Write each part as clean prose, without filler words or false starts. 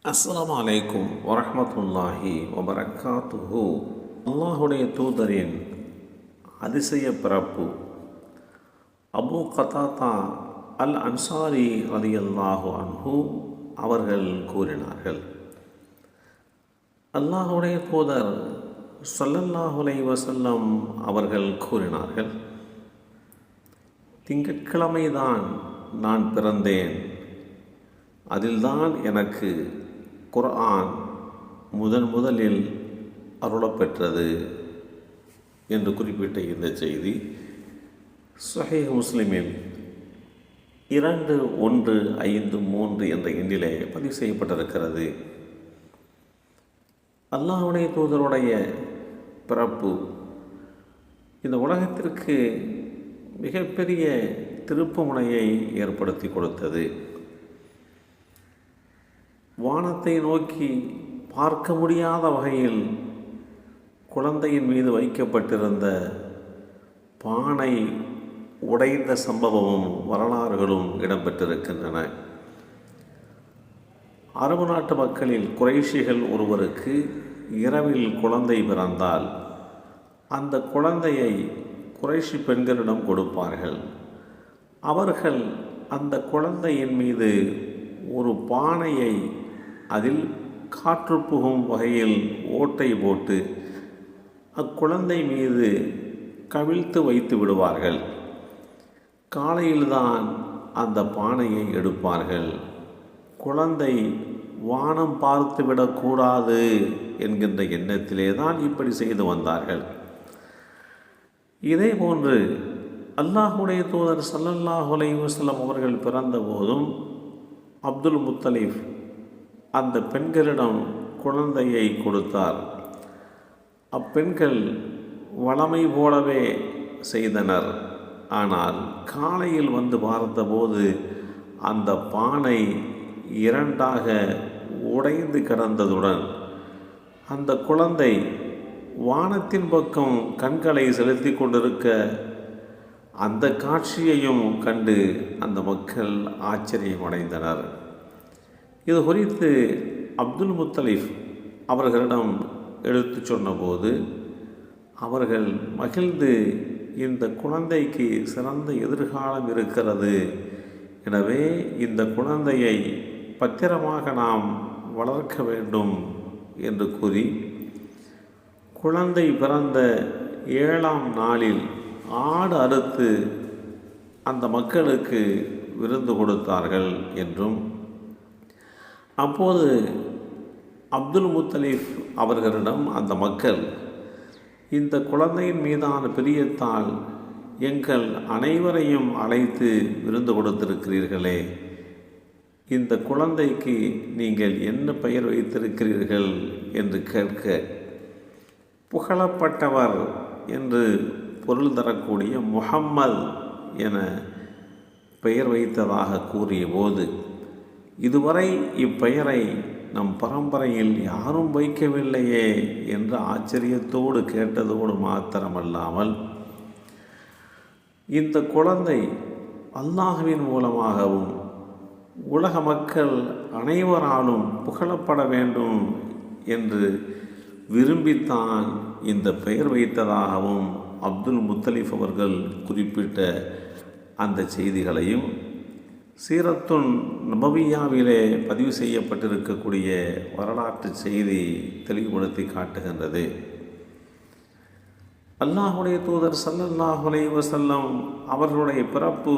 அஸ்ஸலாமு அலைக்கும் வரஹ்மத்துல்லாஹி வபரகாத்துஹு. அல்லாஹுடைய தூதரின் அதிசய பிறப்பு. அபு கதாதா அல் அன்சாரி ரலியல்லாஹு அன்ஹு அவர்கள் கூறினார்கள், அல்லாஹுடைய தூதர் ஸல்லல்லாஹு அலைஹி வஸல்லம் அவர்கள் கூறினார்கள், திங்கட்கிழமைதான் நான் பிறந்தேன். அதில்தான் எனக்கு குர்ஆன் முதலில் அருளப்பெற்றது என்று குறிப்பிட்ட இந்த செய்தி ஸஹீஹ் முஸ்லிமில் 2153 என்ற எண்ணிலே பதிவு செய்யப்பட்டிருக்கிறது. அல்லாஹ்வுடைய தூதருடைய பிறப்பு இந்த உலகத்திற்கு மிகப்பெரிய திருப்பு முனையை ஏற்படுத்தி கொடுத்தது. வானத்தை நோக்கி பார்க்க முடியாத வகையில் குழந்தையின் மீது வைக்கப்பட்டிருந்த பானை உடைந்த சம்பவமும் வரலாறுகளும் இடம்பெற்றிருக்கின்றன. அரபு நாட்டு மக்களில் குறைஷிகள் ஒருவருக்கு இரவில் குழந்தை பிறந்தால் அந்த குழந்தையை குறைஷி பெண்களிடம் கொடுப்பார்கள். அவர்கள் அந்த குழந்தையின் மீது ஒரு பானையை அதில் காற்று புகும் வகையில் ஓட்டை போட்டு அக்குழந்தை மீது கவிழ்த்து வைத்து விடுவார்கள். காலையில்தான் அந்த பானையை எடுப்பார்கள். குழந்தை வானம் பார்த்து விடக்கூடாது என்கின்ற எண்ணத்திலே தான் இப்படி செய்து வந்தார்கள். இதே போன்று அல்லாஹுடைய தூதர் ஸல்லல்லாஹு அலைஹி வஸல்லம் அவர்கள் பிறந்த போதும் அப்துல் முத்தலிப் அந்த பெண்களிடம் குழந்தையை கொடுத்தார். அப்பெண்கள் வழமை போலவே செய்தனர். ஆனால் காலையில் வந்து பார்த்தபோது அந்த பானை இரண்டாக உடைந்து கிடந்ததுடன் அந்த குழந்தை வானத்தின் பக்கம் கண்களை செலுத்தி கொண்டிருக்க அந்த காட்சியையும் கண்டு அந்த மக்கள் ஆச்சரியமடைந்தனர். இது குறித்து அப்துல் முத்தலிப் அவர்களிடம் எடுத்து சொன்னபோது அவர்கள் மகிழ்ந்து, இந்த குழந்தைக்கு சிறந்த எதிர்காலம் இருக்கிறது, எனவே இந்த குழந்தையை பத்திரமாக நாம் வளர்க்க வேண்டும் என்று கூறி குழந்தை பிறந்த 7ஆம் நாளில் ஆடு அறுத்து அந்த மக்களுக்கு விருந்து கொடுத்தார்கள் என்றும், அப்போது அப்துல் முத்தலிப் அவர்களிடம் அந்த மக்கள், இந்த குழந்தையின் மீதான பிரியத்தால் எங்கள் அனைவரையும் அழைத்து விருந்து கொடுத்திருக்கிறீர்களே, இந்த குழந்தைக்கு நீங்கள் என்ன பெயர் வைத்திருக்கிறீர்கள் என்று கேட்க, புகழப்பட்டவர் என்று பொருள் தரக்கூடிய முஹம்மது என பெயர் வைத்ததாக கூறிய போது, இதுவரை இப்பெயரை நம் பரம்பரையில் யாரும் வைக்கவில்லையே என்று ஆச்சரியத்தோடு கேட்டதோடு மாத்திரமல்லாமல், இந்த குழந்தை அல்லாஹ்வின் மூலமாகவும் உலக மக்கள் அனைவராலும் புகழப்பட வேண்டும் என்று விரும்பித்தான் இந்த பெயர் வைத்ததாகவும் அப்துல் முத்தலிப் அவர்கள் குறிப்பிட்ட அந்த செய்திகளையும் சீரத்துன் நபவியாவிலே பதிவு செய்யப்பட்டிருக்கக்கூடிய வரலாற்று செய்தி தெளிவுபடுத்தி காட்டுகின்றது. அல்லாஹுடைய தூதர் ஸல்லல்லாஹு அலைஹி வஸல்லம் அவர்களுடைய பிறப்பு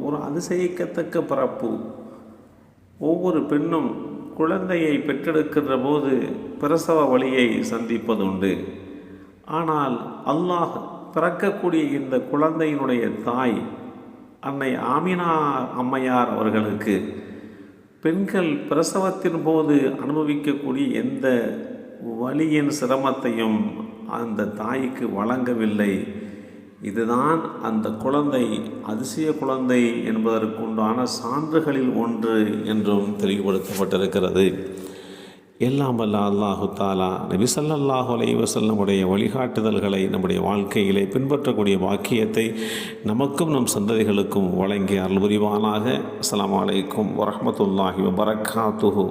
ஒரு அதிசயிக்கத்தக்க பிறப்பு. ஒவ்வொரு பெண்ணும் குழந்தையை பெற்றெடுக்கின்ற போது பிரசவ வலியை சந்திப்பதுண்டு. ஆனால் அல்லாஹ் பிறக்கக்கூடிய இந்த குழந்தையினுடைய தாய் அன்னை ஆமினா அம்மையார் அவர்களுக்கு பெண்கள் பிரசவத்தின் போது அனுபவிக்கக்கூடிய எந்த வலியின் சிரமத்தையும் அந்த தாய்க்கு வழங்கவில்லை. இதுதான் அந்த குழந்தை அதிசய குழந்தை என்பதற்குண்டான சான்றுகளில் ஒன்று என்றும் தெளிவுபடுத்தப்பட்டிருக்கிறது. எல்லாம் வல்ல அல்லாஹு தாலா நபி ஸல்லல்லாஹு அலைஹி வஸல்லமுடைய வழிகாட்டுதல்களை நம்முடைய வாழ்க்கையிலே பின்பற்றக்கூடிய பாக்கியத்தை நமக்கும் நம் சந்ததிகளுக்கும் வழங்கி அருள் புரிவானாக. அஸ்ஸலாமு அலைக்கும் வரஹ்மத்துல்லாஹி வபரகாத்துஹு.